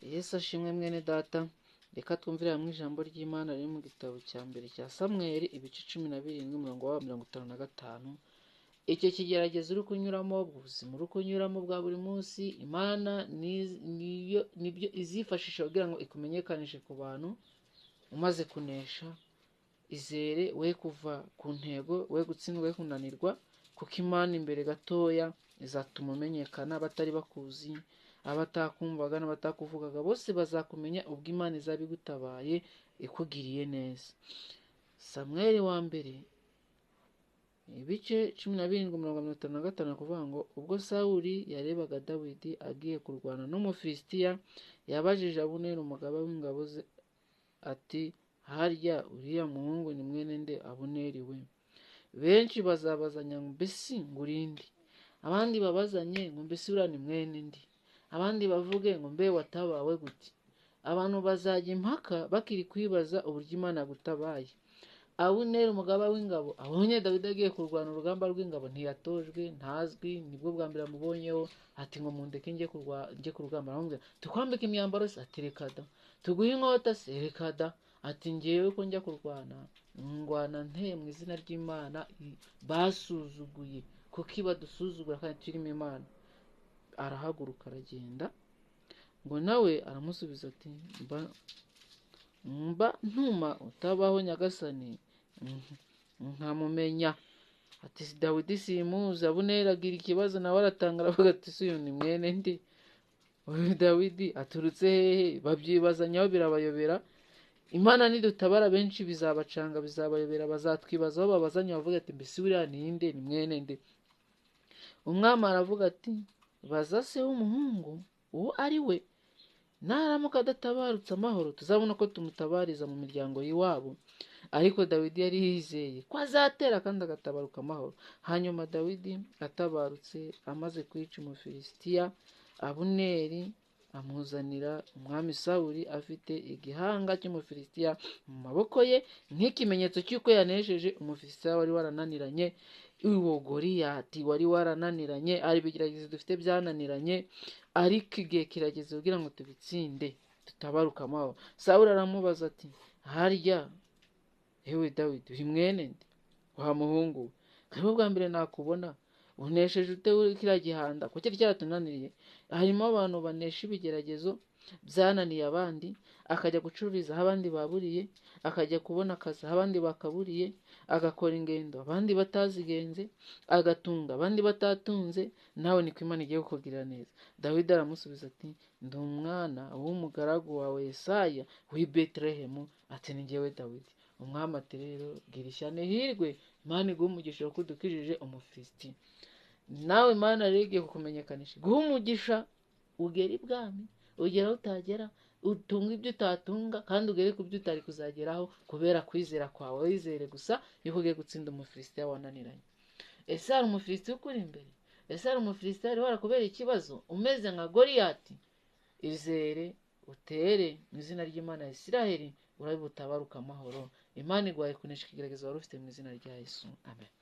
Yesu ashimwe mwene data, reka twumvire hamwe ijambo ry'Imana riri mu gitabo cya mbere cya Samweli ibice 17 umurongo wa 55. Icyo kigeragezo uri kunyuramo, ubuzima uri kunyuramo bwa buri munsi, Imana nibyo izifashisha kugira ngo ikumenyekanishe ku bantu. Umaze kunesha, izere we kuva ku ntego, we gutsindwa, we kunanirwa, kuko Imana imbere gatoya izatuma umenyekana. Abatari bakuzi, abatakumvaga n'abatakuvugaga, bose bazakumenya ubwo Imana izaba igutabaye ikugiriye neza. Samweli wa mbere ibice 17:55 kuvuga ngo ubwo Sawuli yarebaga Dawidi agiye kurwana n'Umufilisitiya, yabajije Abuneri umugaba w'ingabo ze ati, harya uriya muhungu ni mwene nde? Abuneri we. Benshi bazabazanya ngo mbese ngurindi, abandi babazanye ngo mbese uriya ni mwene ndi, abandi bavuge ngo mbe watabawe gute. Abantu bazajya impaka bakiri kwibaza uburyo Imana yagutabaye. Abuneri umugaba w'ingabo abonye Dawidi agiye kurwana urugamba rw'ingabo, ntiyatojwe, ntazwi, nibwo bwa mbere amubonyeho. Ati ngo mundeke njye ku rugamba. Aramubwira, tukwambike imyambaro se? Ati reka da. Tuguhe inkota se? Reka da. Ati ngewe ko njya kurwana, ndwana nteye mu izina ry'Imana basuzuguye, kuko iba dusuzugura kandi turimo Imana. Arahaguruka aragenda, ngo nawe aramusubiza ati mba ntuma utabaho nyagasani nkamumenya. Ati si Dawidi simuzi. Abuneri agira ikibazo, nawe aratanga aravuga ati si uyu ni mwene ndi? Uyu Dawidi aturutse hehe? Babyibazanyaho birabayobera. Imana nidutabara benshi bizabacanga, bizabayobera, bazatwibazaho babazanya bavuga ati mbese uriya ni nde? Ni mwene nde? Umwami aravuga ati baza se w'umuhungu uwo ari we, naramuka adatabarutse amahoro tuzabona ko tumutabariza mu miryango y'iwabo. Ariko Dawidi yari yizeye ko azatera kandi agatabaruka amahoro. Hanyuma Dawidi atabarutse amaze kwica Umufilisitiya, Abuneri amuzanira umwami Sawuli afite igihanga cy'Umufilisitiya mu maboko ye nk'ikimenyetso cy'uko yanesheje Umufilisitiya wari warananiranye. Uwo Goliyati wari warananiranye. Ari ibigeragezo dufite byananiranye, ariko igihe kirageze kugira ngo tubitsinde, tutabaruka amahoro. Sawuli aramubaza ati, harya ewe Dawidi uri mwene nde? Wa muhungu we, aribwo bwa mbere nakubona, unesheje ute kiriya gihanda ko cyari cyaratunaniriye? Harimo abantu banesha ibigeragezo byananiye abandi, akajya gucururiza aho abandi baburiye, akajya kubona akazi aho abandi bakaburiye, agakora ingendo abandi batazigenze, agatunga abandi batatunze. Nawe niko Imana igiye kukugirira neza. Dawidi aramusubiza ati, ndi umwana w'umugaragu wawe Yesaya w'i Betelehemu. Ati ni jyewe Dawidi. Umwami ati rero gira ishyane, hirwe, Imana iguhe umugisha kuko udukijije Umufilisitiya. Nawe Imana rero igiye kukumenyekanisha, guha umugisha, ugera ibwami, ugera aho utagera, utunga ibyo utatunga, kandi ugere ku byo utari kuzageraho kubera kwizera kwawe. Wizere gusa yuko ugiye gutsinda Umufilisitiya wananiranye. Ese hari Umufilisitiya ukuri imbere? Ese hari Umufilisitiya wari warakubera ikibazo umeze nka Goliyati? Izere, utere mu izina ry'Imana ya Isiraheli, urabutabaruka amahoro. Imana iguhaye kunesha ikigeragezo wari ufite mu izina rya Yesu. Amen.